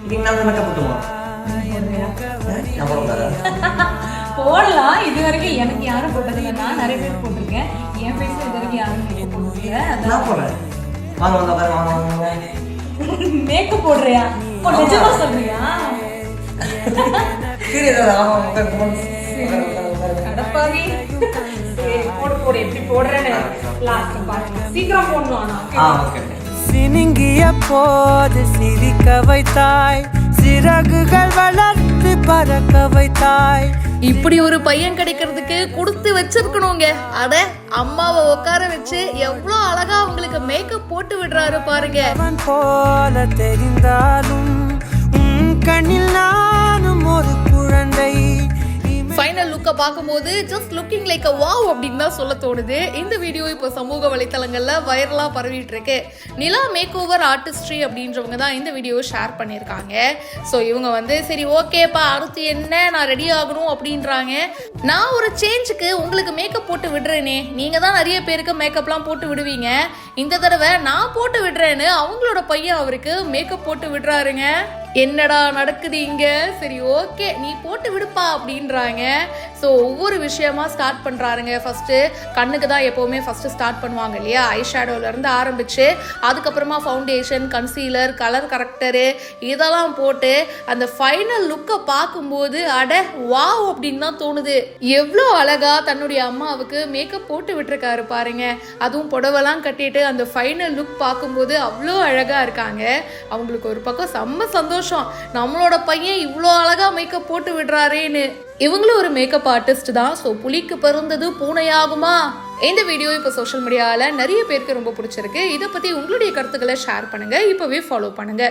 இதுக்கு நான் மேக்கப் போட்டுமா? நான் போட கூடாதா? போடலாம். இது வரைக்கும் எனக்கு யாரும் போட்டதில்லை. நான் நிறைய பேர் போட்டிருக்கேன். என் ஃபேஸ்ல இது வரைக்கும் யாரும் மேக்கப் போட்டதில்லை. நான் போடுறேன். வாங்க வாங்க வாங்க வாங்க. மேக்கப் போடுறியா? நிஜமா சொல்றியா? கடப்பாவி. போடு போடு எப்படி போடுறேன்னு லாஸ்ட் பாருங்க. சீக்கிரம் போடணும். சினுங்கிய போது சிரிக்க வைத்தாய், சிறகுகள் வளர்த்து பறக்க வைத்தாய். இப்படி ஒரு பையன் கிடைக்கிறதுக்கு கொடுத்து வச்சிருக்கணுங்க. அட அம்மாவை உட்கார வச்சு எவ்வளோ அழகா அவங்களுக்கு மேக்கப் போட்டு விடுறாரு பாருங்க. அவன் போல தெரிந்தாலும் உன் கண்ணில் நானும் ஒரு குழந்தை. ஃபைனல் லுக்கை பார்க்கும்போது ஜஸ்ட் லுக்கிங் லைக் அ வாவ் அப்படின்னு தான் சொல்ல தோணுது. இந்த வீடியோ இப்போ சமூக வலைத்தளங்கள்ல வைரலாக பரவிட்டு இருக்கு. நிலா மேக் ஓவர் ஆர்டிஸ்ட்ரி அப்படின்றவங்க தான் இந்த வீடியோவை ஷேர் பண்ணியிருக்காங்க. ஸோ இவங்க வந்து சரி ஓகேப்பா அடுத்து என்ன நான் ரெடி ஆகணும் அப்படின்றாங்க. நான் ஒரு சேஞ்சுக்கு உங்களுக்கு மேக்கப் போட்டு விடுறேனே, நீங்கள் தான் நிறைய பேருக்கு மேக்கப்லாம் போட்டு விடுவீங்க, இந்த தடவை நான் போட்டு விடுறேன்னு அவங்களோட பையன் அவருக்கு மேக்கப் போட்டு விடுறாருங்க. என்னடா நடக்குது இங்க? சரி ஓகே நீ போட்டு விடுப்பா அப்படின்றாங்க. ஸோ ஒவ்வொரு விஷயமா ஸ்டார்ட் பண்ணுறாருங்க. ஃபஸ்ட்டு கண்ணுக்கு தான் எப்போவுமே ஃபஸ்ட்டு ஸ்டார்ட் பண்ணுவாங்க இல்லையா, ஐ ஷேடோலேருந்து ஆரம்பித்து அதுக்கப்புறமா ஃபவுண்டேஷன், கன்சீலர், கலர் கரெக்டரு இதெல்லாம் போட்டு அந்த ஃபைனல் லுக்கை பார்க்கும்போது அட வாவ் அப்படின்னு தான் தோணுது. எவ்வளோ அழகா தன்னுடைய அம்மாவுக்கு மேக்கப் போட்டு விட்டுருக்காரு பாருங்க. அதுவும் புடவெல்லாம் கட்டிட்டு அந்த ஃபைனல் லுக் பார்க்கும்போது அவ்வளோ அழகாக இருக்காங்க. அவங்களுக்கு ஒரு பக்கம் செம்ம சந்தோஷம், நம்மளோட பையன் இவ்வளோ அழகா மேக்கப் போட்டு விடுறாரேன்னு. இவங்களும் ஒரு மேக்கப் ஆர்டிஸ்ட் தான். ஸோ புலிக்கு பிறந்தது பூனையாகுமா? இந்த வீடியோ இப்போ சோஷியல் மீடியாவில் நிறைய பேருக்கு ரொம்ப பிடிச்சிருக்கு. இதை பற்றி உங்களுடைய கருத்துக்களை ஷேர் பண்ணுங்க. இப்போவே ஃபாலோ பண்ணுங்க.